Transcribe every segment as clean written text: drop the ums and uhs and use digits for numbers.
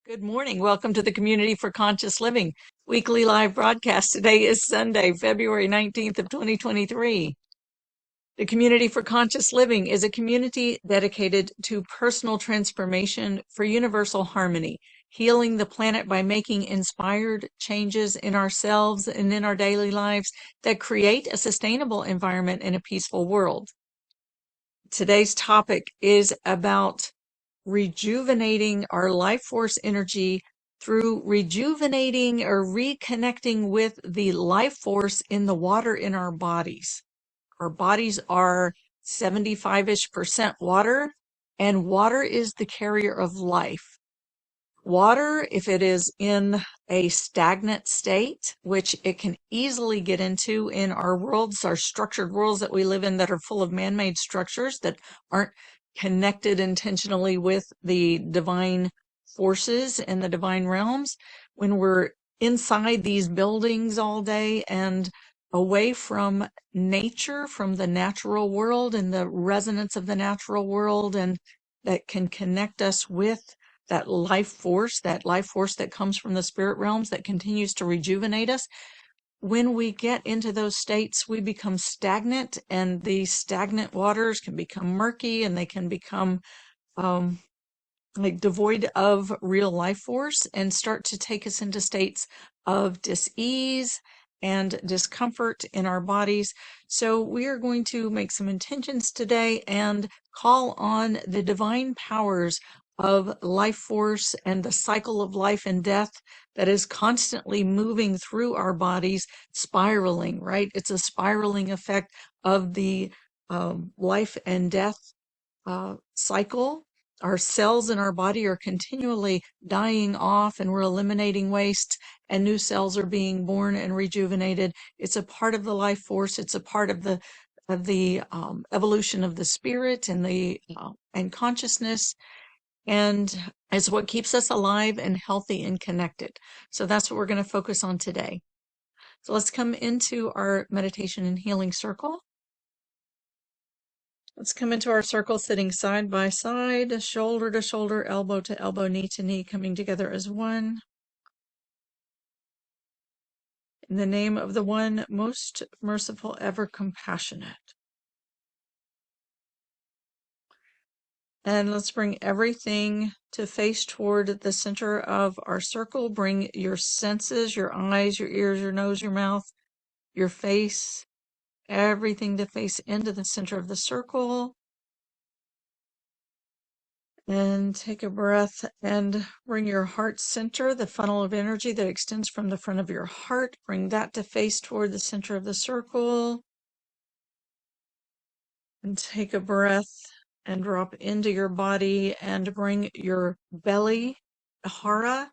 Good morning. Welcome to the Community for Conscious Living weekly live broadcast. Today is Sunday, February 19th of 2023. The Community for Conscious Living is a community dedicated to personal transformation for universal harmony, healing the planet by making inspired changes in ourselves and in our daily lives that create a sustainable environment and a peaceful world. Today's topic is about rejuvenating our life force energy through rejuvenating or reconnecting with the life force in the water in our bodies. Our bodies are 75-ish% water, and water is the carrier of life. Water, if it is in a stagnant state, which it can easily get into in our worlds, our structured worlds that we live in that are full of man-made structures that aren't connected intentionally with the divine forces and the divine realms, when we're inside these buildings all day and away from nature, from the natural world and the resonance of the natural world, and that can connect us with that life force that comes from the spirit realms that continues to rejuvenate us. When we get into those states, we become stagnant, and these stagnant waters can become murky, and they can become like devoid of real life force and start to take us into states of dis-ease and discomfort in our bodies. So we are going to make some intentions today and call on the divine powers of life force and the cycle of life and death that is constantly moving through our bodies, spiraling, right? It's a spiraling effect of the life and death cycle. Our cells in our body are continually dying off, and we're eliminating waste, and new cells are being born and rejuvenated. It's a part of the life force. It's a part of the evolution of the spirit and the and consciousness, and it's what keeps us alive and healthy and connected. So that's what we're going to focus on today. So let's come into our meditation and healing circle. Let's come into our circle sitting side by side, shoulder to shoulder, elbow to elbow, knee to knee, coming together as one. In the name of the one most merciful, ever compassionate. And let's bring everything to face toward the center of our circle. Bring your senses, your eyes, your ears, your nose, your mouth, your face, everything to face into the center of the circle. And take a breath and bring your heart center, the funnel of energy that extends from the front of your heart. Bring that to face toward the center of the circle. And take a breath and drop into your body and bring your belly, hara,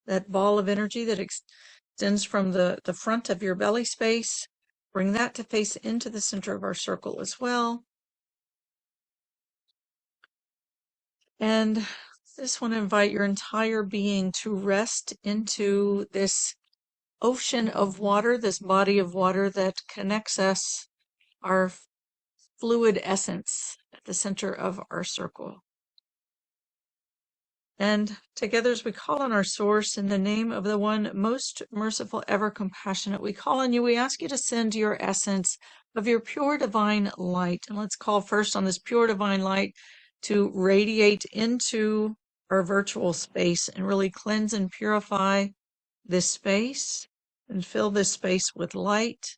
that ball of energy that extends from the front of your belly space. Bring that to face into the center of our circle as well. And just want to invite your entire being to rest into this ocean of water, this body of water that connects us, our fluid essence at the center of our circle. And together, as we call on our source in the name of the one most merciful, ever compassionate, we call on you. We ask you to send your essence of your pure divine light. And let's call first on this pure divine light to radiate into our virtual space and really cleanse and purify this space and fill this space with light.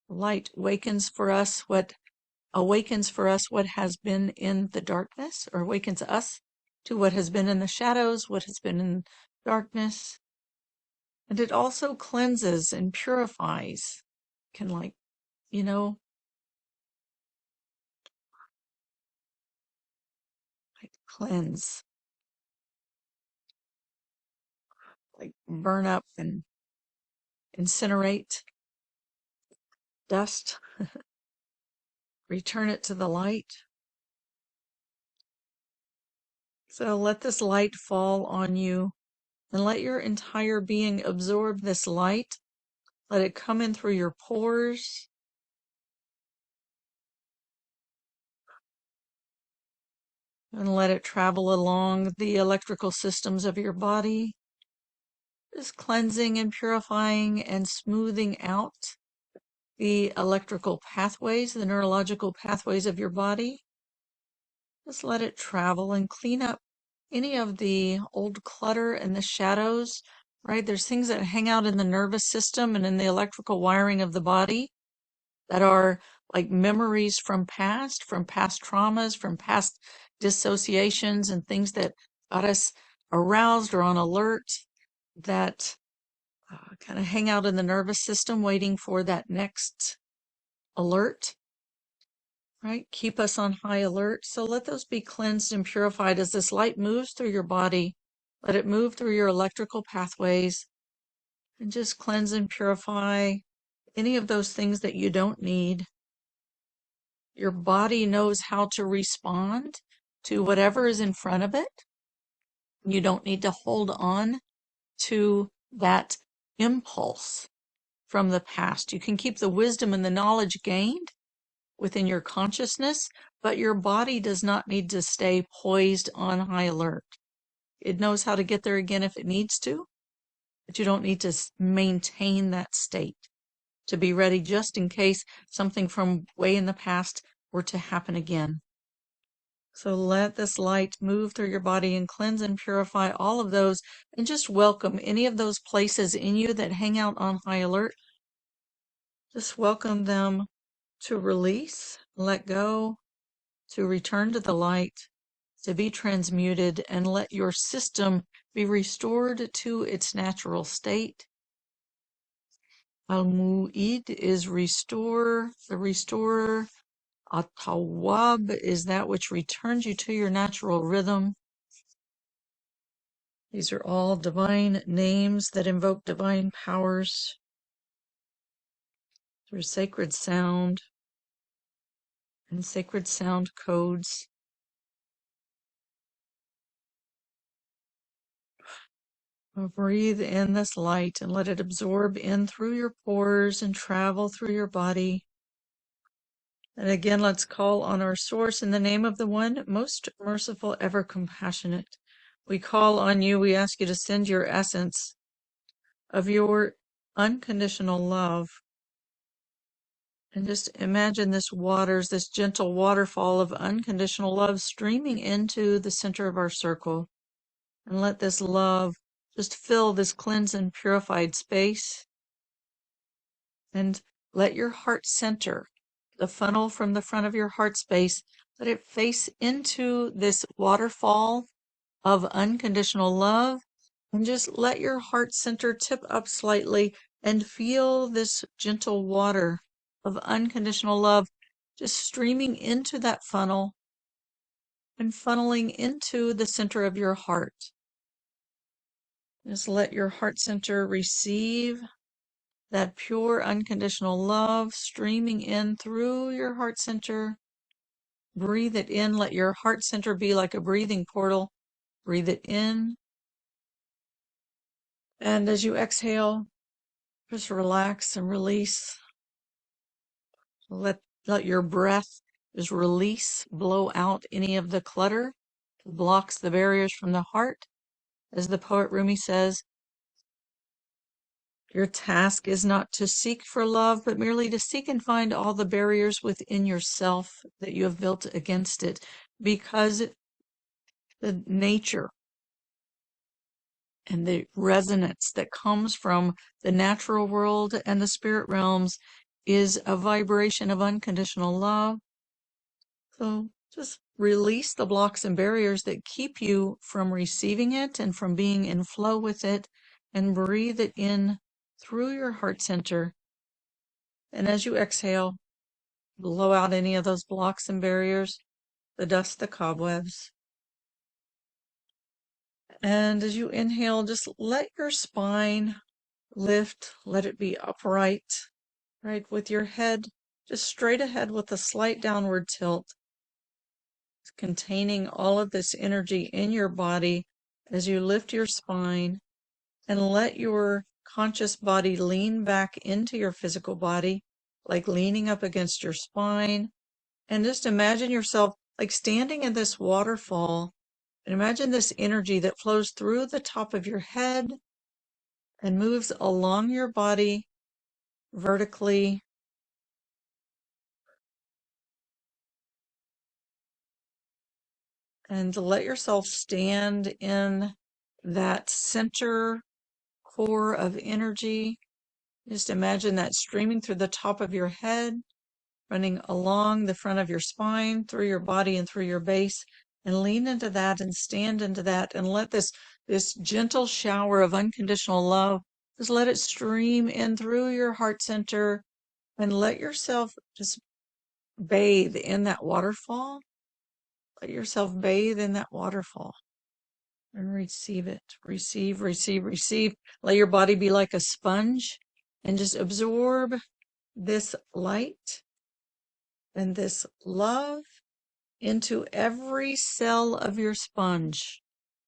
Light awakens for us what has been in the darkness, or awakens us to what has been in the shadows, what has been in darkness. And it also cleanses and purifies, can cleanse, like burn up and incinerate dust, return it to the light. So let this light fall on you, and let your entire being absorb this light. Let it come in through your pores. And let it travel along the electrical systems of your body, just cleansing and purifying and smoothing out the electrical pathways, the neurological pathways of your body. Just let it travel and clean up any of the old clutter and the shadows, right? There's things that hang out in the nervous system and in the electrical wiring of the body that are like memories from past traumas, from past dissociations, and things that got us aroused or on alert that kind of hang out in the nervous system waiting for that next alert, right? Keep us on high alert. So let those be cleansed and purified as this light moves through your body. Let it move through your electrical pathways and just cleanse and purify any of those things that you don't need. Your body knows how to respond to whatever is in front of it. You don't need to hold on to that impulse from the past. You can keep the wisdom and the knowledge gained within your consciousness, but your body does not need to stay poised on high alert. It knows how to get there again if it needs to, but you don't need to maintain that state to be ready just in case something from way in the past were to happen again. So let this light move through your body and cleanse and purify all of those, and just welcome any of those places in you that hang out on high alert. Just welcome them to release, let go, to return to the light, to be transmuted, and let your system be restored to its natural state. Al-Mu'id is restore, the restorer. At-Tawwab is that which returns you to your natural rhythm. These are all divine names that invoke divine powers through sacred sound and sacred sound codes. Breathe in this light and let it absorb in through your pores and travel through your body. And again, let's call on our source in the name of the one most merciful, ever compassionate. We call on you. We ask you to send your essence of your unconditional love. And just imagine this gentle waterfall of unconditional love streaming into the center of our circle. And let this love just fill this cleansed and purified space. And let your heart center, the funnel from the front of your heart space, let it face into this waterfall of unconditional love. And just let your heart center tip up slightly and feel this gentle water of unconditional love just streaming into that funnel and funneling into the center of your heart. Just let your heart center receive that pure unconditional love streaming in through your heart center. Breathe it in. Let your heart center be like a breathing portal. Breathe it in. And as you exhale, just relax and release. Let your breath just release, blow out any of the clutter that blocks the barriers from the heart. As the poet Rumi says, your task is not to seek for love, but merely to seek and find all the barriers within yourself that you have built against it, because the nature and the resonance that comes from the natural world and the spirit realms is a vibration of unconditional love. So just release the blocks and barriers that keep you from receiving it and from being in flow with it, and breathe it in through your heart center. And as you exhale, blow out any of those blocks and barriers, the dust, the cobwebs. And as you inhale, just let your spine lift, let it be upright, right, with your head just straight ahead with a slight downward tilt, containing all of this energy in your body as you lift your spine and let your conscious body lean back into your physical body, like leaning up against your spine. And just imagine yourself like standing in this waterfall, and imagine this energy that flows through the top of your head and moves along your body vertically. And let yourself stand in that center core of energy. Just imagine that streaming through the top of your head, running along the front of your spine, through your body and through your base, and lean into that and stand into that and let this gentle shower of unconditional love, just let it stream in through your heart center and let yourself just bathe in that waterfall. Let yourself bathe in that waterfall and receive it. Receive, receive, receive. Let your body be like a sponge and just absorb this light and this love into every cell of your sponge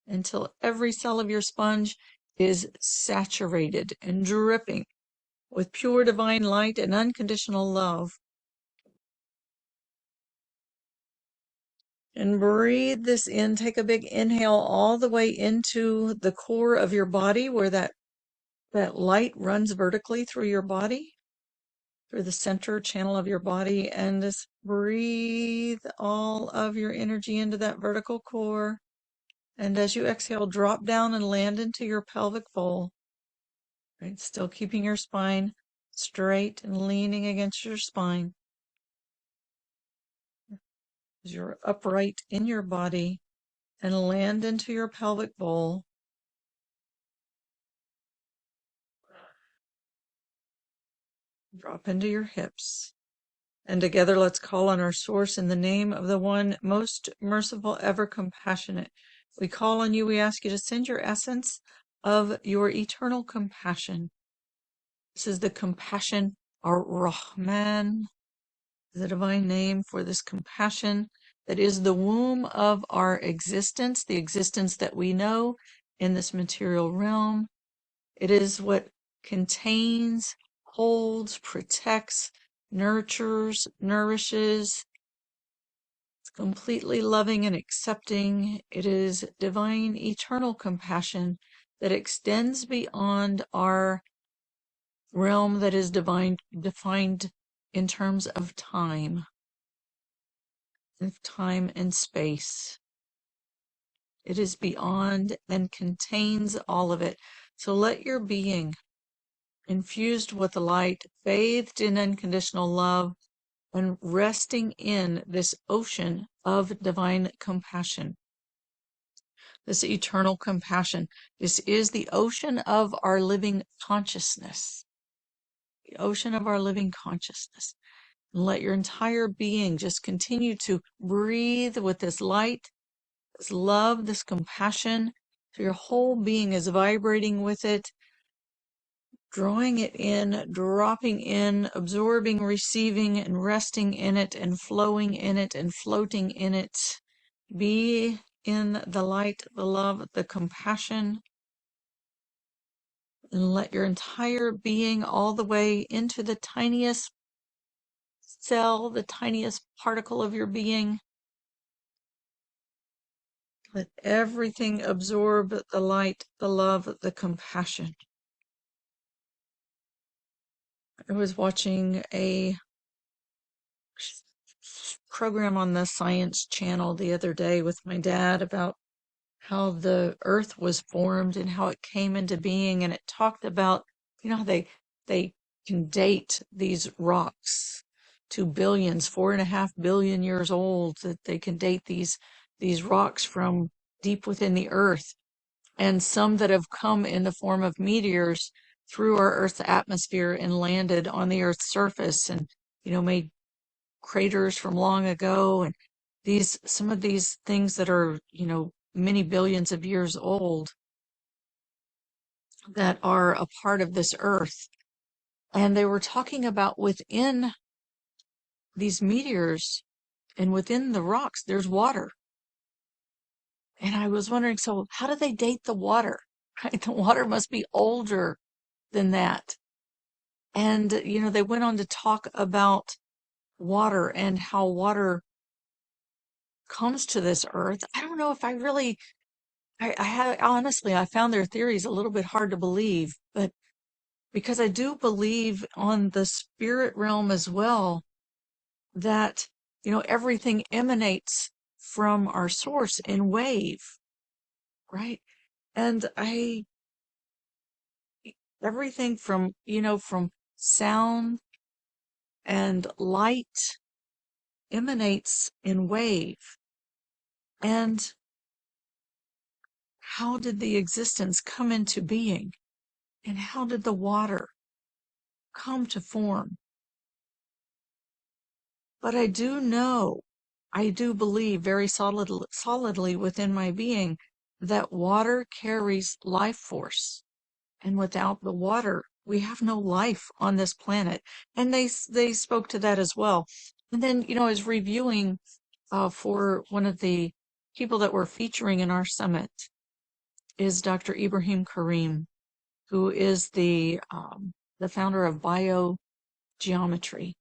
until every cell of your sponge is saturated and dripping with pure divine light and unconditional love. And breathe this in. Take a big inhale all the way into the core of your body where that light runs vertically through your body, through the center channel of your body, and just breathe all of your energy into that vertical core. And as you exhale, drop down and land into your pelvic bowl, right? Still keeping your spine straight and leaning against your spine. As you're upright in your body and land into your pelvic bowl. Drop into your hips. And together let's call on our source in the name of the one most merciful, ever compassionate. We call on you, we ask you to send your essence of your eternal compassion. This is the compassion, our Rahman, the divine name for this compassion that is the womb of our existence, the existence that we know in this material realm. It is what contains, holds, protects, nurtures, nourishes. It's completely loving and accepting. It is divine, eternal compassion that extends beyond our realm that is divine, defined in terms of time and space. It is beyond and contains all of it. So let your being, infused with the light, bathed in unconditional love, and resting in this ocean of divine compassion, this eternal compassion. This is the ocean of our living consciousness, the ocean of our living consciousness. And let your entire being just continue to breathe with this light, this love, this compassion. So your whole being is vibrating with it, drawing it in, dropping in, absorbing, receiving, and resting in it, and flowing in it, and floating in it. Be in the light, the love, the compassion, and let your entire being all the way into the tiniest cell, the tiniest particle of your being. Let everything absorb the light, the love, the compassion. I was watching a program on the Science Channel the other day with my dad about how the Earth was formed and how it came into being, and it talked about, how they can date these rocks to billions, 4.5 billion years old, that they can date these rocks from deep within the Earth, and some that have come in the form of meteors through our Earth's atmosphere and landed on the Earth's surface, and made craters from long ago, and some of these things that are many billions of years old that are a part of this earth. And they were talking about within these meteors and within the rocks there's water. And I was wondering, so how do they date the water? Right? The water must be older than that. And they went on to talk about water and how water comes to this earth, I don't know if I really, honestly, I found their theories a little bit hard to believe, but because I do believe on the spirit realm as well, that, everything emanates from our source in wave, right? And everything from, from sound and light emanates in wave. And how did the existence come into being? And how did the water come to form? But I do know, I do believe very solidly within my being that water carries life force. And without the water, we have no life on this planet. And they spoke to that as well. And then, I was reviewing for one of the people that we're featuring in our summit is Dr. Ibrahim Karim, who is the founder of biogeometry,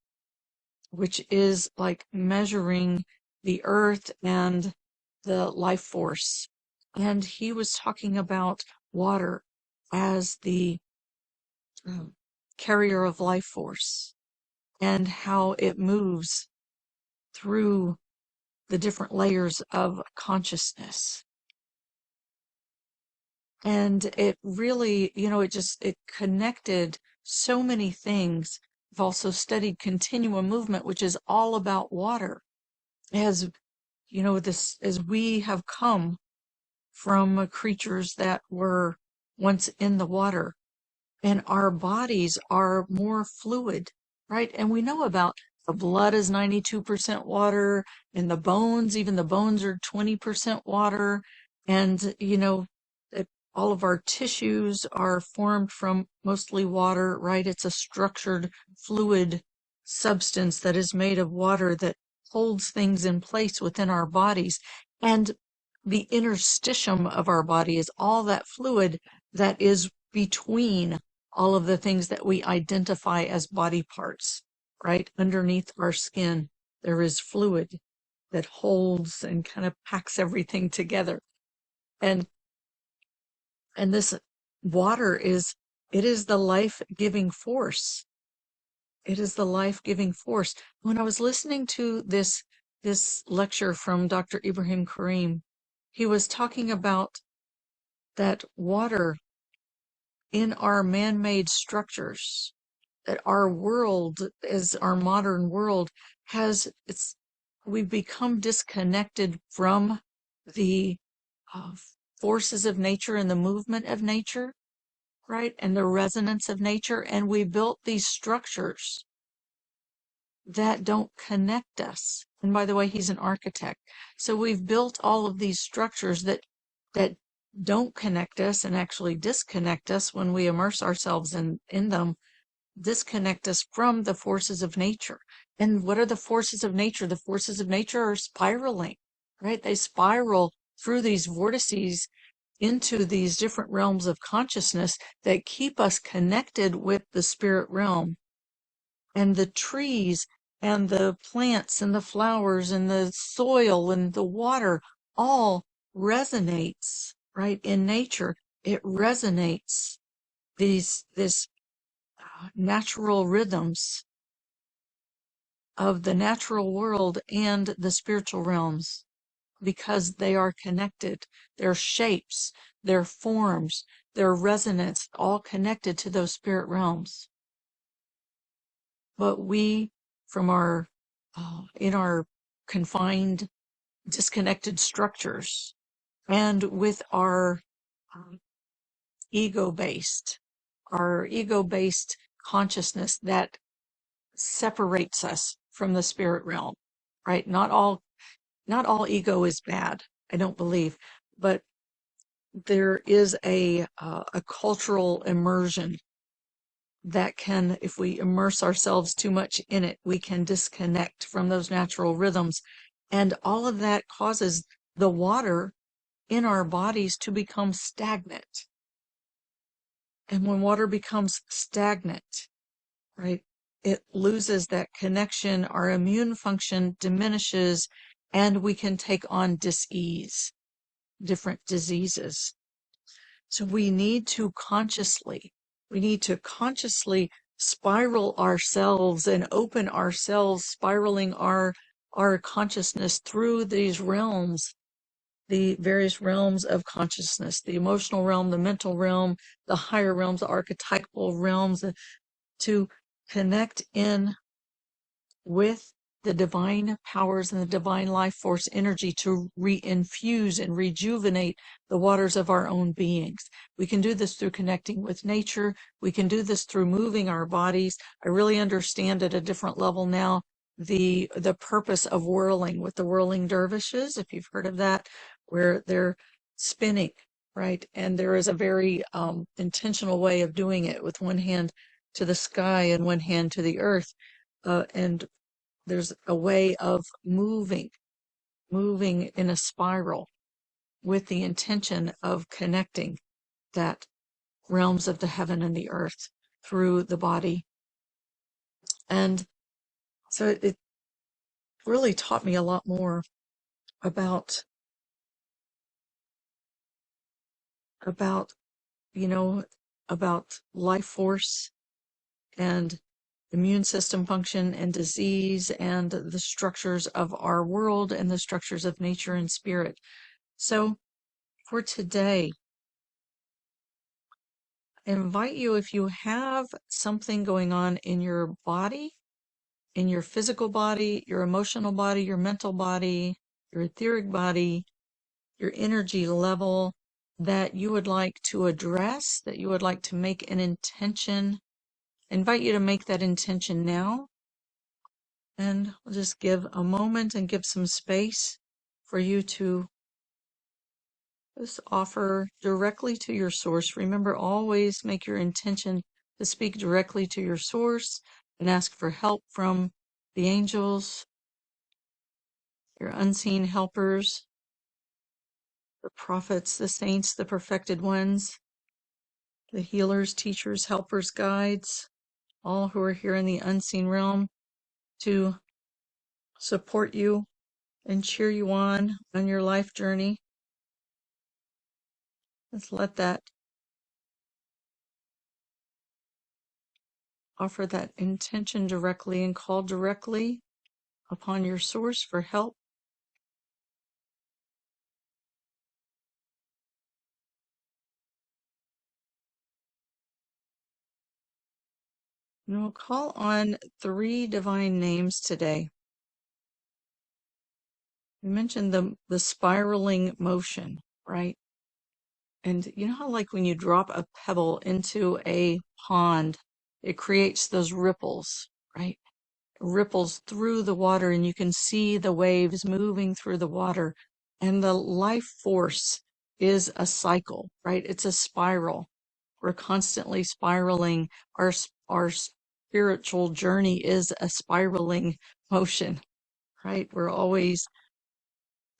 which is like measuring the earth and the life force. And he was talking about water as the carrier of life force and how it moves through the different layers of consciousness. And it really, it connected so many things. I've also studied continuum movement, which is all about water. As as we have come from creatures that were once in the water, and our bodies are more fluid, right? And we know about the blood is 92% water, and even the bones are 20% water. And, that all of our tissues are formed from mostly water, right? It's a structured fluid substance that is made of water that holds things in place within our bodies. And the interstitium of our body is all that fluid that is between all of the things that we identify as body parts, right? Underneath our skin, there is fluid that holds and kind of packs everything together. And this water it is the life-giving force. It is the life-giving force. When I was listening to this lecture from Dr. Ibrahim Karim, he was talking about that water in our man-made structures, that our world, as our modern world, we've become disconnected from the uh, forces of nature and the movement of nature, right? And the resonance of nature. And we built these structures that don't connect us. And by the way, he's an architect. So we've built all of these structures that don't connect us and actually disconnect us when we immerse ourselves in them, disconnect us from the forces of nature. And what are the forces of nature? The forces of nature are spiraling, right? They spiral through these vortices into these different realms of consciousness that keep us connected with the spirit realm. And the trees and the plants and the flowers and the soil and the water all resonates, right? In nature, it resonates this natural rhythms of the natural world and the spiritual realms, because they are connected. Their shapes, their forms, their resonance, all connected to those spirit realms. But we, from in our confined, disconnected structures, and with our ego-based consciousness that separates us from the spirit realm, right? Not all ego is bad, I don't believe, but there is a cultural immersion that can, if we immerse ourselves too much in it, we can disconnect from those natural rhythms. And all of that causes the water in our bodies to become stagnant. And when water becomes stagnant, right, it loses that connection. Our immune function diminishes, and we can take on dis-ease, different diseases. So we need to consciously spiral ourselves and open ourselves, spiraling our consciousness through these realms, the various realms of consciousness, the emotional realm, the mental realm, the higher realms, the archetypal realms, to connect in with the divine powers and the divine life force energy to re-infuse and rejuvenate the waters of our own beings. We can do this through connecting with nature. We can do this through moving our bodies. I really understand at a different level now the purpose of whirling with the whirling dervishes, if you've heard of that, where they're spinning, right? And there is a very intentional way of doing it with one hand to the sky and one hand to the earth. And there's a way of moving in a spiral with the intention of connecting that realms of the heaven and the earth through the body. And so it really taught me a lot more about, about life force and immune system function and disease and the structures of our world and the structures of nature and spirit. So for today, I invite you, if you have something going on in your body, in your physical body, your emotional body, your mental body, your etheric body, your energy level that you would like to address, that you would like to make an intention, I invite you to make that intention now. And we'll just give a moment and give some space for you to just offer directly to your source. Remember, always make your intention to speak directly to your source and ask for help from the angels, your unseen helpers, the prophets, the saints, the perfected ones, the healers, teachers, helpers, guides, all who are here in the unseen realm to support you and cheer you on your life journey. Let's let that, offer that intention directly and call directly upon your source for help. And we'll call on 3 divine names today. We mentioned the spiraling motion, right? And you know how, like, when you drop a pebble into a pond, it creates those ripples, right? Ripples through the water, and you can see the waves moving through the water. And the life force is a cycle, right? It's a spiral. We're constantly spiraling. Our spiritual journey is a spiraling motion, right? We're always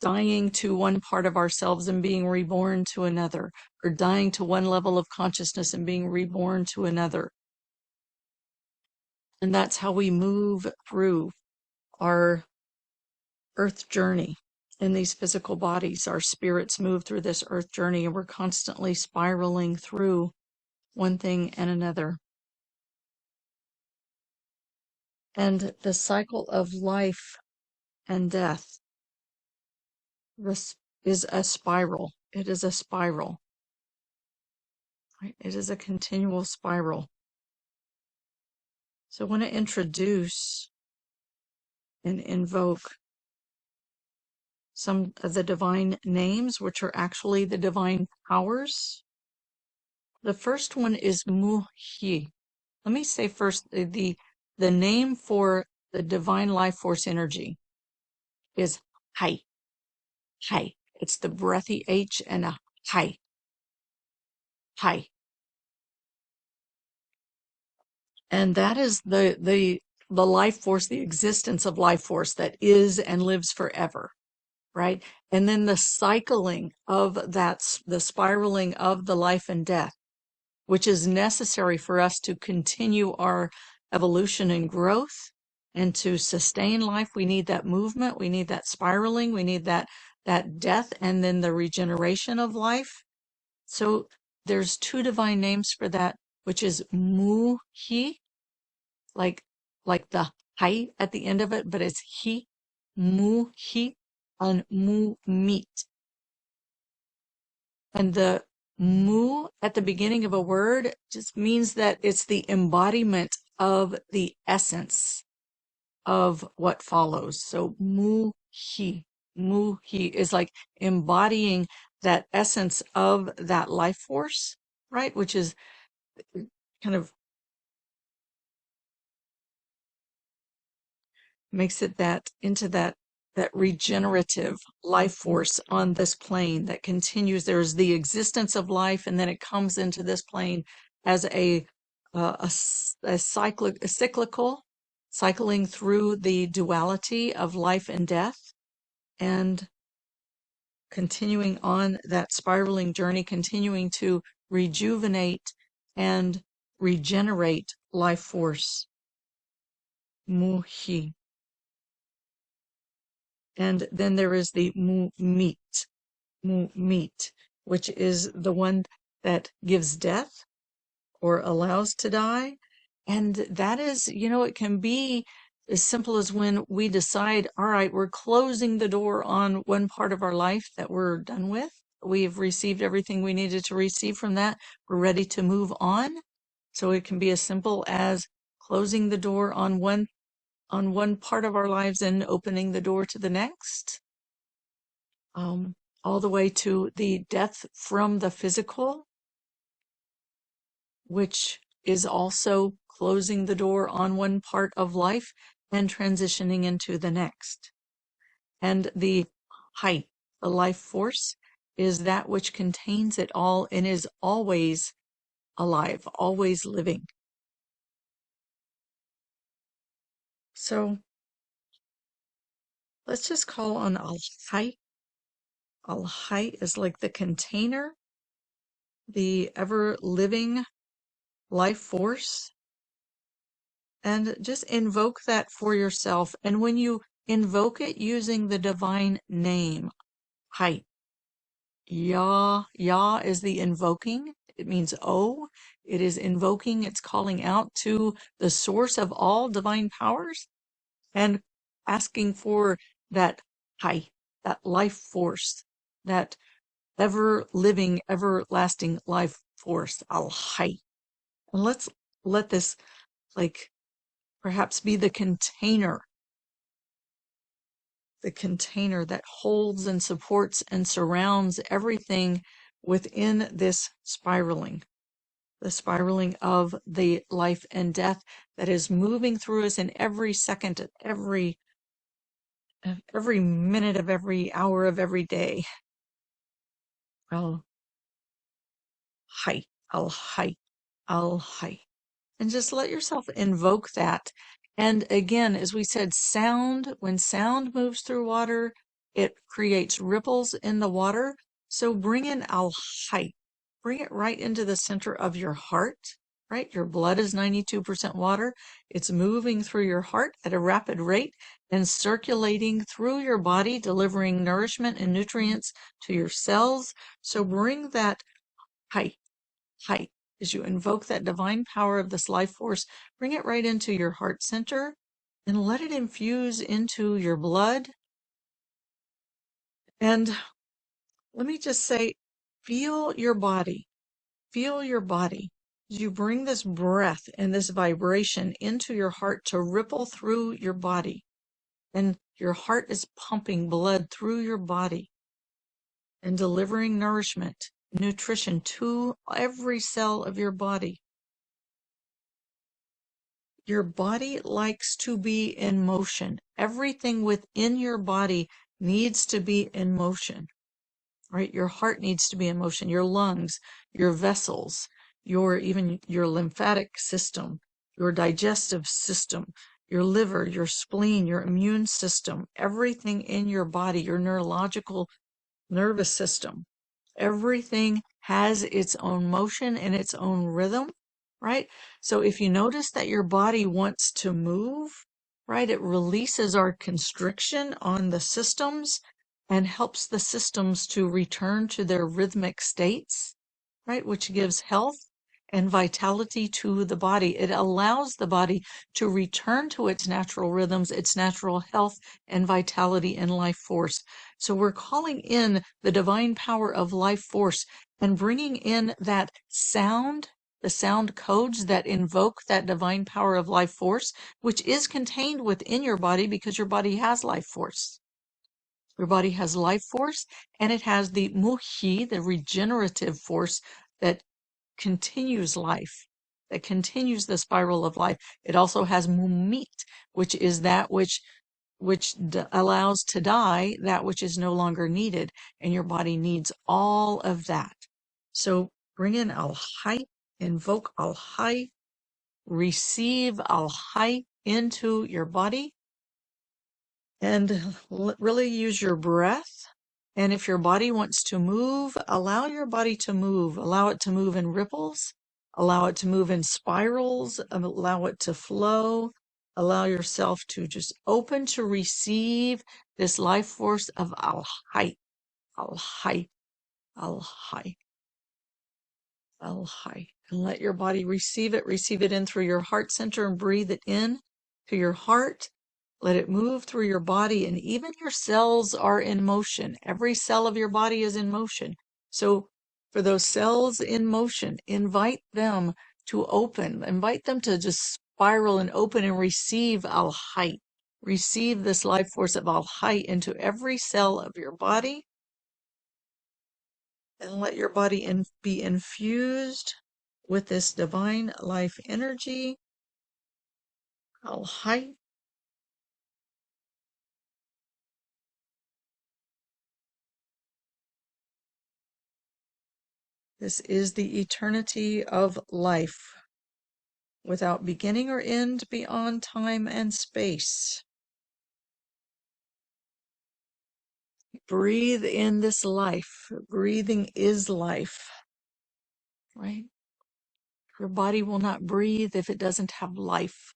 dying to one part of ourselves and being reborn to another, or dying to one level of consciousness and being reborn to another. And that's how we move through our earth journey in these physical bodies. Our spirits move through this earth journey, and we're constantly spiraling through one thing and another. And the cycle of life and death, this is a spiral. It is a spiral. Right? It is a continual spiral. So I want to introduce and invoke some of the divine names, which are actually the divine powers. The first one is Muhi. Let me say first, the name for the divine life force energy is Hai. Hai. It's the breathy H and a Hai. Hai. And that is the life force, the existence of life force that is and lives forever, right? And then the cycling of that, the spiraling of the life and death, which is necessary for us to continue our evolution and growth And to sustain life, we need that movement, we need that spiraling, we need that death, and then the regeneration of life. So there's two divine names for that, which is mu-hi, like the hai at the end of it, but it's he, mu-hi, and mu-meet. And the mu at the beginning of a word just means that it's the embodiment of the essence of what follows. So mu-hi is like embodying that essence of that life force, right? Which is kind of makes it that regenerative life force on this plane that continues. There's the existence of life, and then it comes into this plane as a cyclical, cycling through the duality of life and death, and continuing on that spiraling journey, continuing to rejuvenate and regenerate life force. Muhi. And then there is the meat, which is the one that gives death or allows to die. And that is, it can be as simple as when we decide, all right, we're closing the door on one part of our life that we're done with. We've received everything we needed to receive from that. We're ready to move on. So it can be as simple as closing the door on one part of our lives and opening the door to the next, all the way to the death from the physical, which is also closing the door on one part of life and transitioning into the next. And the height, the life force, is that which contains it all and is always alive, always living. So let's just call on Al-Hayy. Al-Hayy is like the container, the ever-living life force, and just invoke that for yourself. And when you invoke it using the divine name, Hayy, Yah is the invoking. It means oh. It is invoking, it's calling out to the source of all divine powers and asking for that Hayy, that life force, that ever living, everlasting life force, Al-Hayy. And let's let this, like, perhaps be the container that holds and supports and surrounds everything within this spiraling, the spiraling of the life and death that is moving through us in every second, every minute of every hour of every day. Al-Hayy, Al-Hayy, Al-Hayy. And just let yourself invoke that. And again, as we said, when sound moves through water, it creates ripples in the water. So bring in Al-Hayy. Bring it right into the center of your heart, right? Your blood is 92% water. It's moving through your heart at a rapid rate and circulating through your body, delivering nourishment and nutrients to your cells. So bring that Hayy. As you invoke that divine power of this life force, bring it right into your heart center and let it infuse into your blood. And let me just say, feel your body. Feel your body. As you bring this breath and this vibration into your heart to ripple through your body. And your heart is pumping blood through your body and delivering nourishment, nutrition to every cell of your body. Your body likes to be in motion. Everything within your body needs to be in motion, right? Your heart needs to be in motion, your lungs, your vessels, even your lymphatic system, your digestive system, your liver, your spleen, your immune system, everything in your body, your neurological nervous system, everything has its own motion and its own rhythm, right? So if you notice that your body wants to move, right? It releases our constriction on the systems and helps the systems to return to their rhythmic states, right? Which gives health and vitality to the body. It allows the body to return to its natural rhythms, its natural health and vitality and life force. So we're calling in the divine power of life force and bringing in that sound, the sound codes that invoke that divine power of life force, which is contained within your body because your body has life force. Your body has life force and it has the muhi, the regenerative force that continues life, that continues the spiral of life. It also has mumit, which is that which allows to die that which is no longer needed, and your body needs all of that. So bring in al-hay, invoke al-hay, receive al-hay into your body, and really use your breath. And if your body wants to move, allow your body to move. Allow it to move in ripples. Allow it to move in spirals. Allow it to flow. Allow yourself to just open to receive this life force of Al-Hay, Al-Hay, Al-Hay, Al-Hay. And let your body receive it. Receive it in through your heart center and breathe it in to your heart. Let it move through your body, and even your cells are in motion. Every cell of your body is in motion. So for those cells in motion, invite them to open. Invite them to just spiral and open and receive Al-Hay. Receive this life force of Al-Hay into every cell of your body. And let your body be infused with this divine life energy. Al-Hay. This is the eternity of life, without beginning or end, beyond time and space. Breathe in this life. Breathing is life, right? Your body will not breathe if it doesn't have life.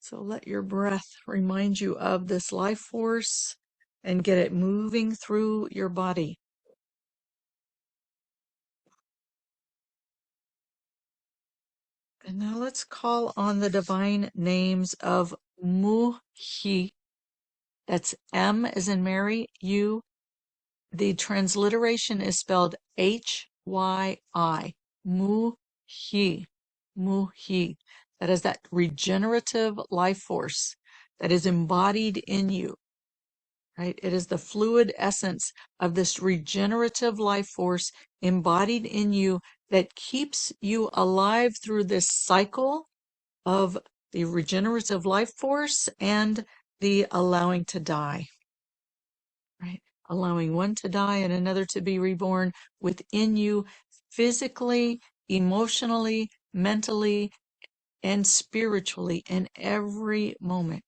So let your breath remind you of this life force and get it moving through your body. And now let's call on the divine names of Muhi. That's M as in Mary, U. The transliteration is spelled Hy, Muhi, Muhi. That is that regenerative life force that is embodied in you, right? It is the fluid essence of this regenerative life force embodied in you that keeps you alive through this cycle of the regenerative life force and the allowing to die, right? Allowing one to die and another to be reborn within you physically, emotionally, mentally, and spiritually in every moment.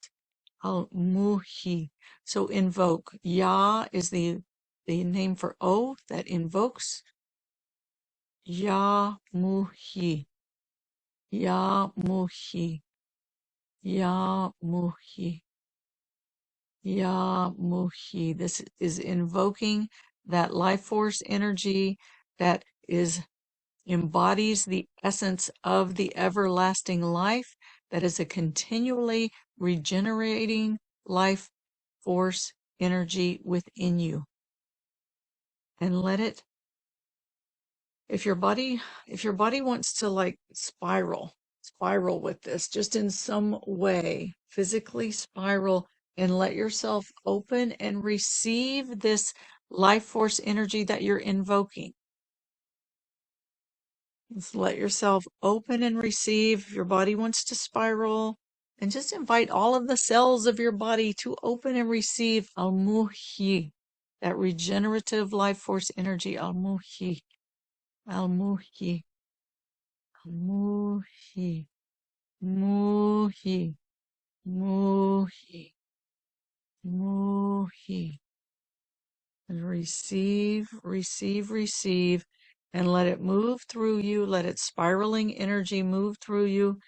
Al-Muhi. So invoke. Ya is the name for O that invokes. Ya Muhi. Ya Muhi. Ya Muhi. Ya Muhi. This is invoking that life force energy that embodies the essence of the everlasting life, that is a continually regenerating life force energy within you. And let it, if your body wants to like spiral with this, just in some way, physically spiral, and let yourself open and receive this life force energy that you're invoking. Just let yourself open and receive. If your body wants to spiral, and just invite all of the cells of your body to open and receive Al-Muhi, that regenerative life force energy. Al-Muhi, Al-Muhi, Al-Muhi, Muhi, Muhi, Muhi. And receive, receive, receive, and let it move through you. Let its spiraling energy move through you.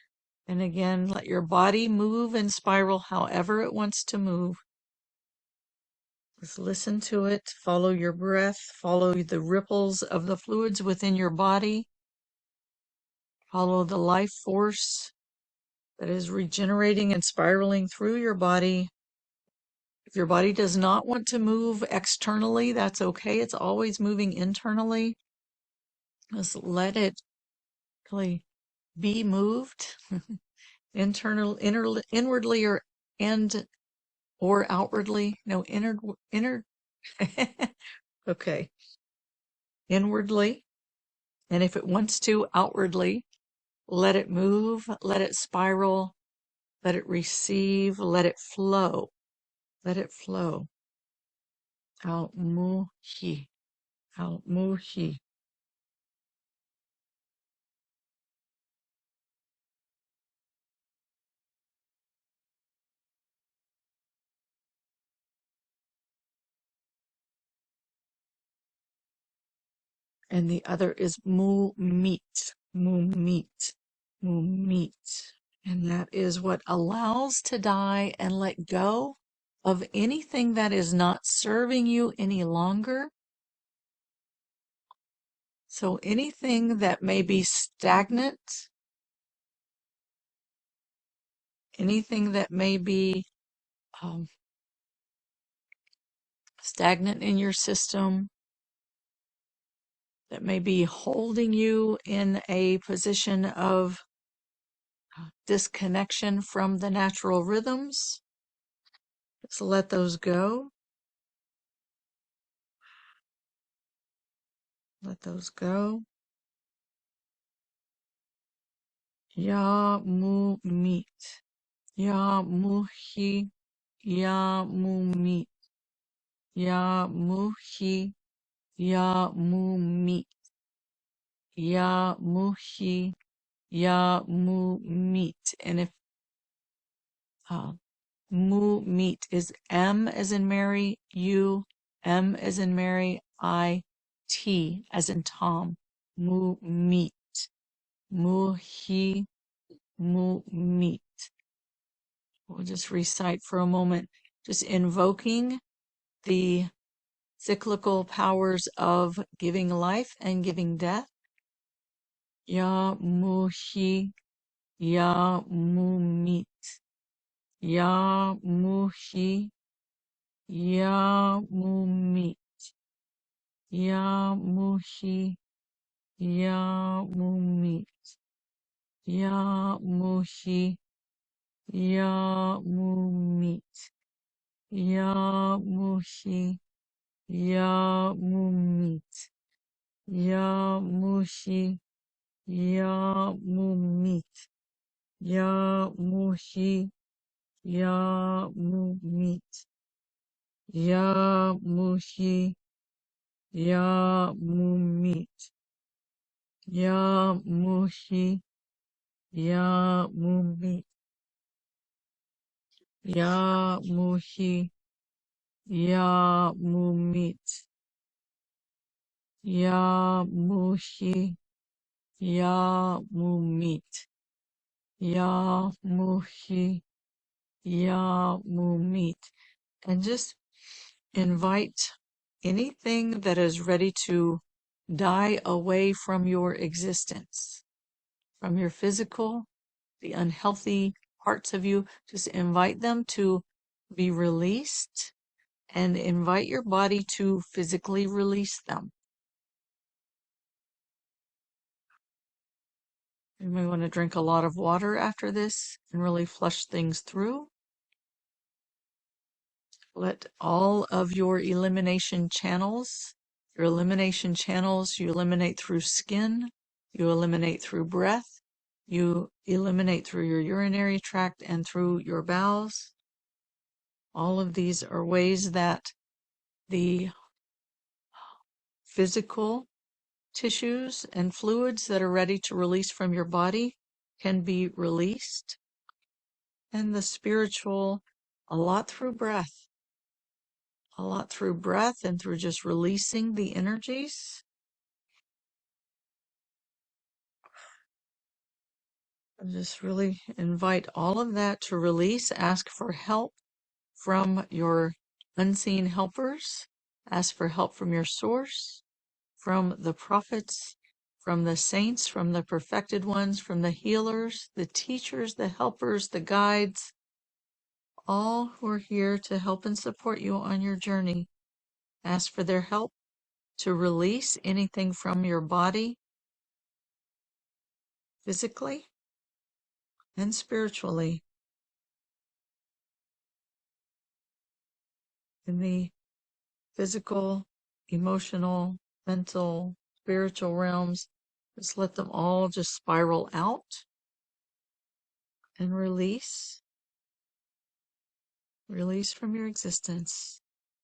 And again, let your body move and spiral however it wants to move. Just listen to it, follow your breath, follow the ripples of the fluids within your body, follow the life force that is regenerating and spiraling through your body. If your body does not want to move externally, that's okay. It's always moving internally. Just let it really be moved inwardly or outwardly. No, okay, inwardly. And if it wants to, outwardly. Let it move, let it spiral, let it receive, let it flow. Let it flow. Al muhi. Al muhi. And the other is mu meet. Mu meet. Mu meet. And that is what allows to die and let go of anything that is not serving you any longer. So anything that may be stagnant, anything that may be stagnant in your system, that may be holding you in a position of disconnection from the natural rhythms, just let those go. Let those go. Ya mu meet. Ya mu hi. Ya mu meet. Ya mu hi. Ya mu meet. Ya mu hi. Ya mu meet. And if mu meet is M as in Mary, U, M as in Mary, I, T as in Tom. Mu meet. Mu hi. Mu meet. We'll just recite for a moment, just invoking the cyclical powers of giving life and giving death. Ya mu hi. Ya mu meet. Ya mu hi. Ya mu meet. Ya mu hi. Ya mu meet. Ya mu hi. Ya mu meet. Ya mu hi. Ya mu meet. Ya mu hi. Ya mu meet. Ya mu hi. Ya mu meet. Ya mu hi. Ya mu meet. Ya mu hi. Ya mu meet. Ya mu hi. Ya mu meet. Ya mu hi. Ya mu meet. Ya mu hi. Ya mu meet. And just invite anything that is ready to die away from your existence, from your physical, the unhealthy parts of you. Just invite them to be released and invite your body to physically release them. You may want to drink a lot of water after this and really flush things through. Let all of your elimination channels, you eliminate through skin, you eliminate through breath, you eliminate through your urinary tract and through your bowels. All of these are ways that the physical tissues and fluids that are ready to release from your body can be released. And the spiritual, a lot through breath. A lot through breath and through just releasing the energies. Just really invite all of that to release. Ask for help from your unseen helpers. Ask for help from your source, from the prophets, from the saints, from the perfected ones, from the healers, the teachers, the helpers, the guides, all who are here to help and support you on your journey. Ask for their help to release anything from your body, physically and spiritually, in the physical, emotional, mental, spiritual realms. Just let them all just spiral out and release. Release from your existence.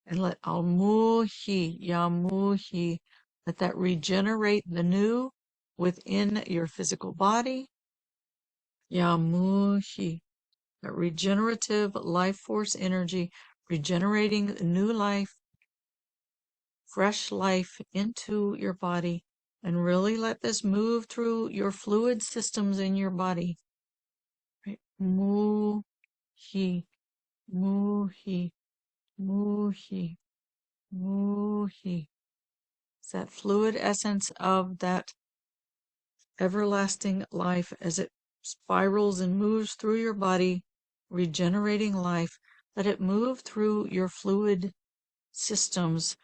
And let Almuhi, Yamuhi, let that regenerate the new within your physical body. Yamuhi, that regenerative life force energy, regenerating new life, fresh life into your body, and really let this move through your fluid systems in your body. Right? Muhi, muhi, muhi, muhi. It's that fluid essence of that everlasting life as it spirals and moves through your body, regenerating life. Let it move through your fluid systems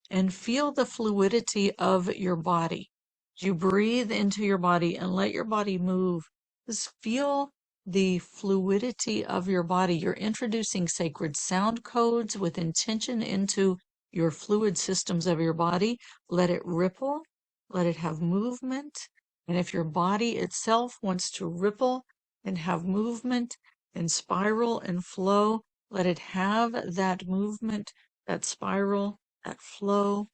and feel the fluidity of your body. You breathe into your body and let your body move. Just feel the fluidity of your body. You're introducing sacred sound codes with intention into your fluid systems of your body. Let it ripple, let it have movement. And if your body itself wants to ripple and have movement and spiral and flow, let it have that movement, that spiral, that flow,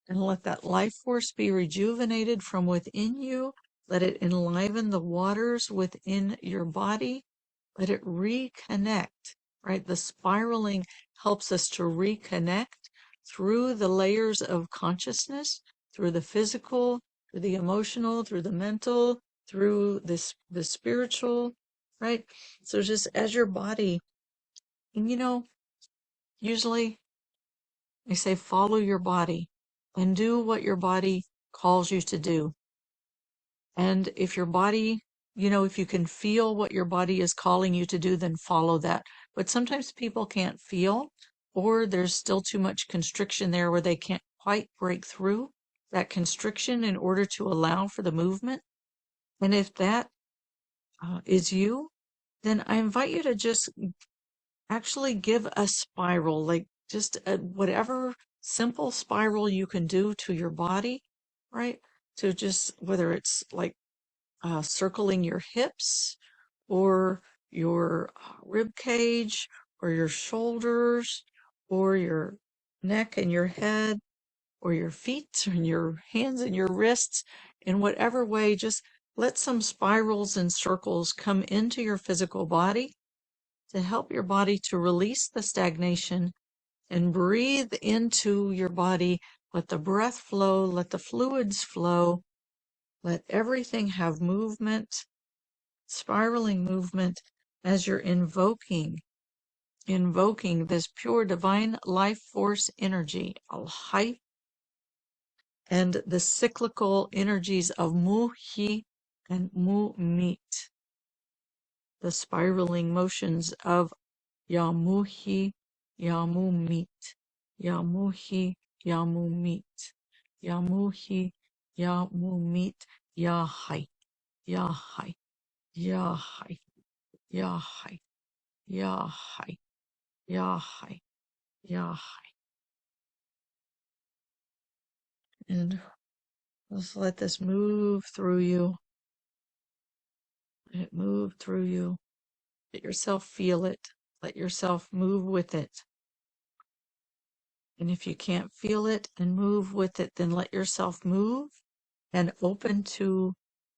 and let that life force be rejuvenated from within you. Let it enliven the waters within your body. Let it reconnect, right? The spiraling helps us to reconnect through the layers of consciousness, through the physical, through the emotional, through the mental, through this the spiritual, right? So just as your body, and usually they say follow your body and do what your body calls you to do. And if your body, if you can feel what your body is calling you to do, then follow that. But sometimes people can't feel, or there's still too much constriction there where they can't quite break through that constriction in order to allow for the movement. And if that is you, then I invite you to just actually give a spiral, like just whatever simple spiral you can do to your body, right? To just, whether it's like circling your hips or your rib cage or your shoulders or your neck and your head or your feet and your hands and your wrists, in whatever way, just let some spirals and circles come into your physical body to help your body to release the stagnation and breathe into your body. Let the breath flow, let the fluids flow, let everything have movement, spiraling movement as you're invoking this pure divine life force energy, al-Hayy, and the cyclical energies of Muhi and Mumit, the spiraling motions of Yamuhi, Yamumit, Yamuhi, Yamumit, Yamuhi, Yamumit, Yahai, Yahai, Yahai, Yahai, Yahai, Yahai, Yahai. And just let this move through you. Let it move through you. Let yourself feel it. Let yourself move with it. And if you can't feel it and move with it, then let yourself move and open to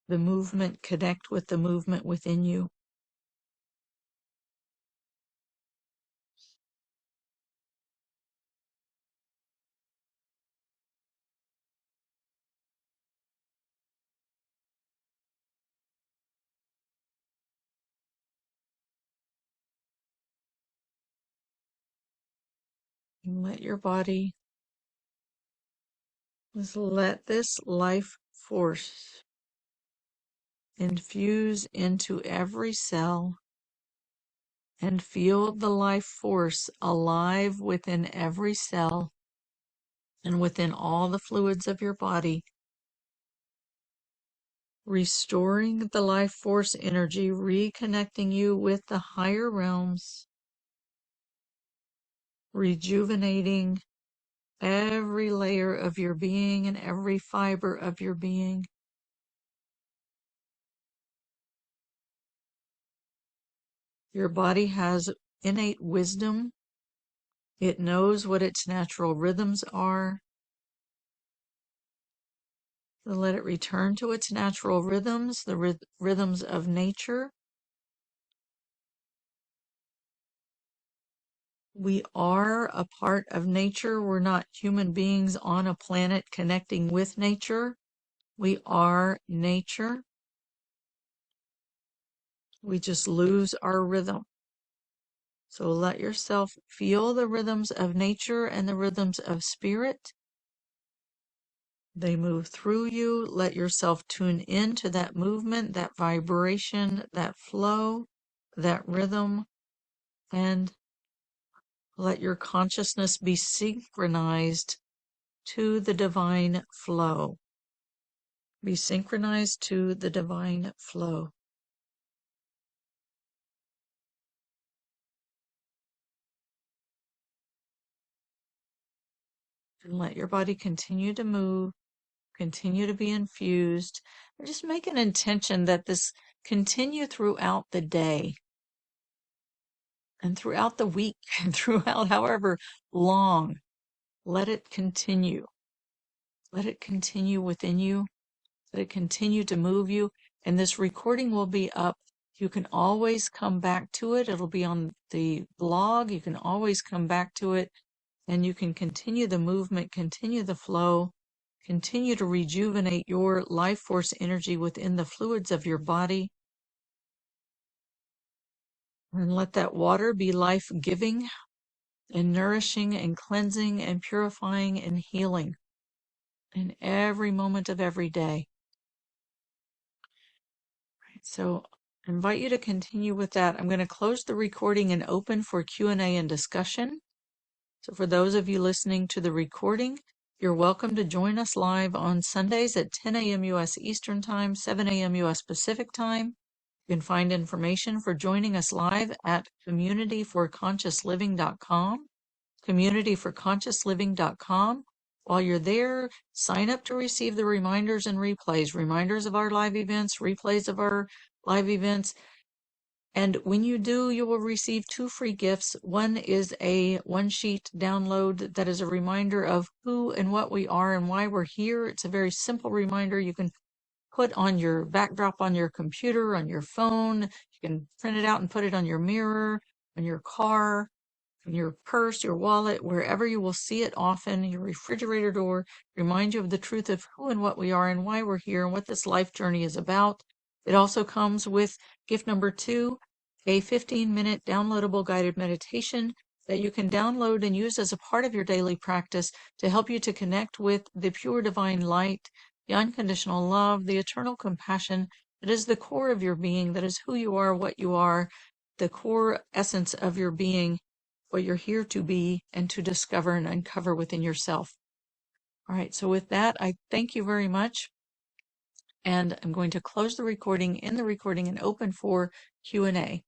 the movement, connect with the movement within you. And let your body just let this life force infuse into every cell and feel the life force alive within every cell and within all the fluids of your body, restoring the life force energy, reconnecting you with the higher realms, rejuvenating every layer of your being and every fiber of your being. Your body has innate wisdom. It knows what its natural rhythms are. So let it return to its natural rhythms, the rhythms of nature. We are a part of nature. We're not human beings on a planet connecting with nature. We are nature. We just lose our rhythm. So let yourself feel the rhythms of nature and the rhythms of spirit. They move through you. Let yourself tune into that movement, that vibration, that flow, that rhythm, and let your consciousness be synchronized to the divine flow. Be synchronized to the divine flow. And let your body continue to move, continue to be infused, and just make an intention that this continue throughout the day and throughout the week and throughout however long. Let it continue. Let it continue within you. Let it continue to move you. And this recording will be up. You can always come back to it. It'll be on the blog. You can always come back to it. And you can continue the movement, continue the flow, continue to rejuvenate your life force energy within the fluids of your body. And let that water be life-giving and nourishing and cleansing and purifying and healing in every moment of every day. So I invite you to continue with that. I'm going to close the recording and open for Q&A and discussion. So for those of you listening to the recording, you're welcome to join us live on Sundays at 10 a.m. U.S. Eastern Time, 7 a.m. U.S. Pacific Time. You can find information for joining us live at communityforconsciousliving.com, communityforconsciousliving.com. While you're there, sign up to receive the reminders and replays, reminders of our live events, replays of our live events. And when you do, you will receive 2 free gifts. One is a one-sheet download that is a reminder of who and what we are and why we're here. It's a very simple reminder you can put on your backdrop on your computer, on your phone. You can print it out and put it on your mirror, on your car, in your purse, your wallet, wherever you will see it often, your refrigerator door, remind you of the truth of who and what we are and why we're here and what this life journey is about. It also comes with gift number 2, a 15-minute downloadable guided meditation that you can download and use as a part of your daily practice to help you to connect with the pure divine light, the unconditional love, the eternal compassion that is the core of your being, that is who you are, what you are, the core essence of your being, what you're here to be and to discover and uncover within yourself. All right, so with that, I thank you very much. And I'm going to close the recording, end the recording, and open for Q&A.